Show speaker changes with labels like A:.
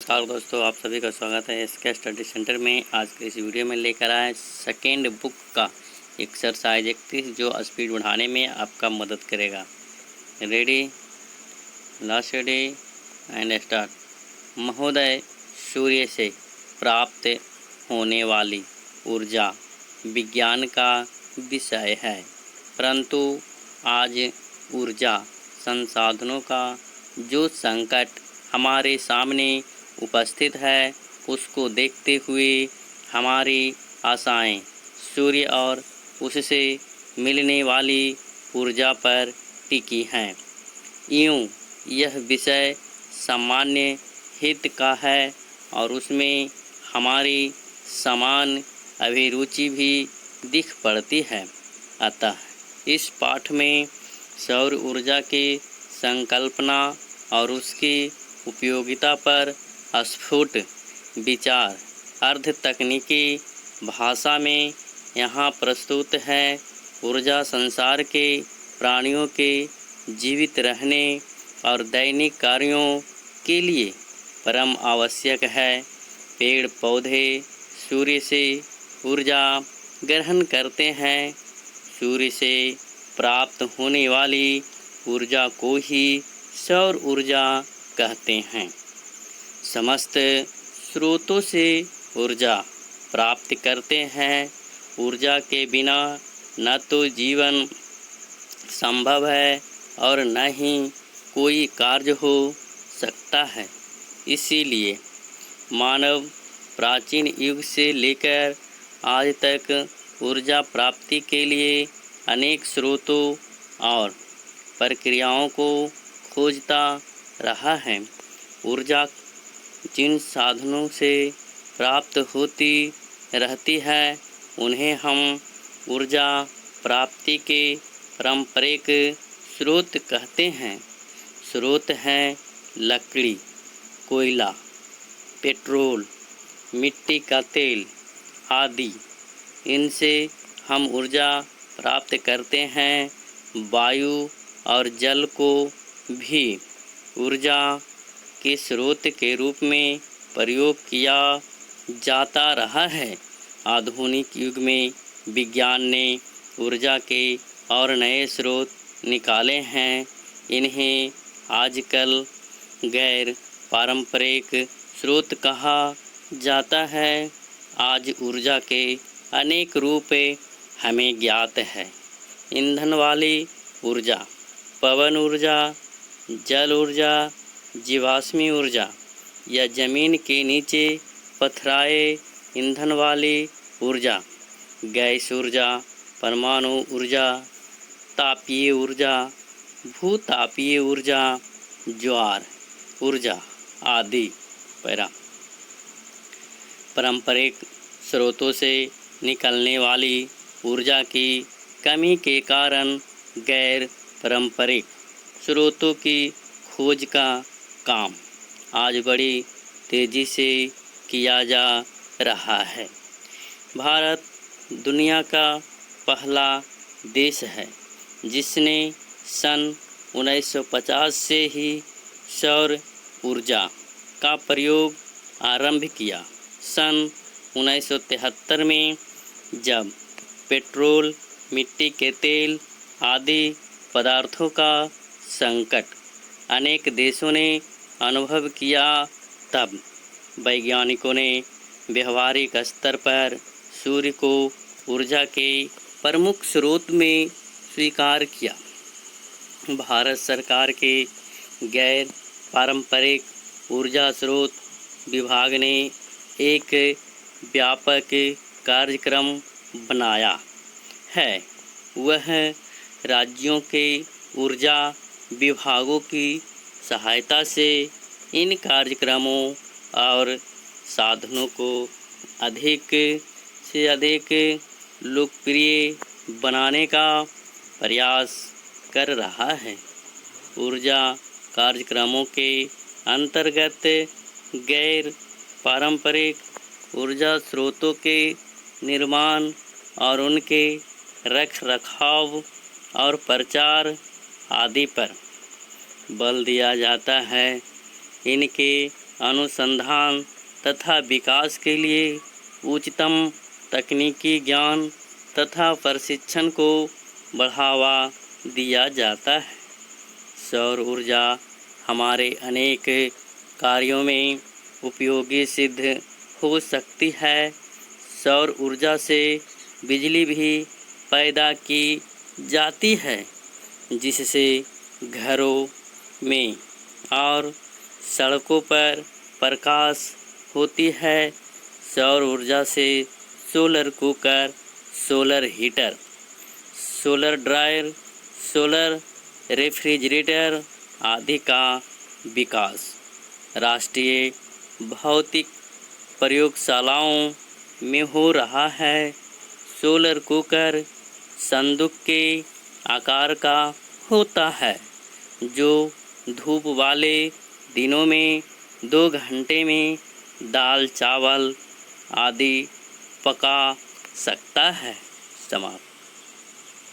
A: नमस्कार दोस्तों, आप सभी का स्वागत है एसके स्टडी सेंटर में। आज के इस वीडियो में लेकर आए सेकेंड बुक का एक्सरसाइज 31 जो स्पीड बढ़ाने में आपका मदद करेगा। Ready, last ready and start. महोदय, सूर्य से प्राप्त होने वाली ऊर्जा विज्ञान का विषय है, परंतु आज ऊर्जा संसाधनों का जो संकट हमारे सामने उपस्थित है, उसको देखते हुए हमारी आशाएं सूर्य और उससे मिलने वाली ऊर्जा पर टिकी हैं। यूँ यह विषय सामान्य हित का है और उसमें हमारी समान अभिरुचि भी दिख पड़ती है। अतः इस पाठ में सौर ऊर्जा की संकल्पना और उसकी उपयोगिता पर स्फुट विचार अर्ध तकनीकी भाषा में यहाँ प्रस्तुत है। ऊर्जा संसार के प्राणियों के जीवित रहने और दैनिक कार्यों के लिए परम आवश्यक है। पेड़ पौधे सूर्य से ऊर्जा ग्रहण करते हैं। सूर्य से प्राप्त होने वाली ऊर्जा को ही सौर ऊर्जा कहते हैं। समस्त स्रोतों से ऊर्जा प्राप्त करते हैं। ऊर्जा के बिना न तो जीवन संभव है और न ही कोई कार्य हो सकता है। इसीलिए मानव प्राचीन युग से लेकर आज तक ऊर्जा प्राप्ति के लिए अनेक स्रोतों और प्रक्रियाओं को खोजता रहा है। ऊर्जा जिन साधनों से प्राप्त होती रहती है, उन्हें हम ऊर्जा प्राप्ति के पारंपरिक स्रोत कहते हैं। स्रोत हैं लकड़ी, कोयला, पेट्रोल, मिट्टी का तेल आदि। इनसे हम ऊर्जा प्राप्त करते हैं। वायु और जल को भी ऊर्जा के स्रोत के रूप में प्रयोग किया जाता रहा है। आधुनिक युग में विज्ञान ने ऊर्जा के और नए स्रोत निकाले हैं। इन्हें आजकल गैर पारंपरिक स्रोत कहा जाता है। आज ऊर्जा के अनेक रूप हमें ज्ञात है। ईंधन वाली ऊर्जा, पवन ऊर्जा, जल ऊर्जा, जीवाश्मी ऊर्जा या जमीन के नीचे पथराए ईंधन वाली ऊर्जा, गैस ऊर्जा, परमाणु ऊर्जा, तापीय ऊर्जा, भूतापीय ऊर्जा, ज्वार ऊर्जा आदि। पारंपरिक स्रोतों से निकलने वाली ऊर्जा की कमी के कारण गैर पारंपरिक स्रोतों की खोज का काम आज बड़ी तेज़ी से किया जा रहा है। भारत दुनिया का पहला देश है जिसने सन 1950 से ही सौर ऊर्जा का प्रयोग आरंभ किया। सन 1973 में जब पेट्रोल, मिट्टी के तेल आदि पदार्थों का संकट अनेक देशों ने अनुभव किया, तब वैज्ञानिकों ने व्यवहारिक स्तर पर सूर्य को ऊर्जा के प्रमुख स्रोत में स्वीकार किया। भारत सरकार के गैर पारंपरिक ऊर्जा स्रोत विभाग ने एक व्यापक कार्यक्रम बनाया है। वह राज्यों के ऊर्जा विभागों की सहायता से इन कार्यक्रमों और साधनों को अधिक से अधिक लोकप्रिय बनाने का प्रयास कर रहा है। ऊर्जा कार्यक्रमों के अंतर्गत गैर पारंपरिक ऊर्जा स्रोतों के निर्माण और उनके रख रखाव और प्रचार आदि पर बल दिया जाता है। इनके अनुसंधान तथा विकास के लिए उच्चतम तकनीकी ज्ञान तथा प्रशिक्षण को बढ़ावा दिया जाता है। सौर ऊर्जा हमारे अनेक कार्यों में उपयोगी सिद्ध हो सकती है। सौर ऊर्जा से बिजली भी पैदा की जाती है, जिससे घरों में और सड़कों पर प्रकाश होती है। सौर ऊर्जा से solar cooker, solar heater, solar dryer, solar refrigerator आदि का विकास राष्ट्रीय भौतिक प्रयोगशालाओं में हो रहा है। सोलर कुकर संदूक के आकार का होता है, जो धूप वाले दिनों में 2 घंटे में दाल चावल आदि पका सकता है। समाप्त।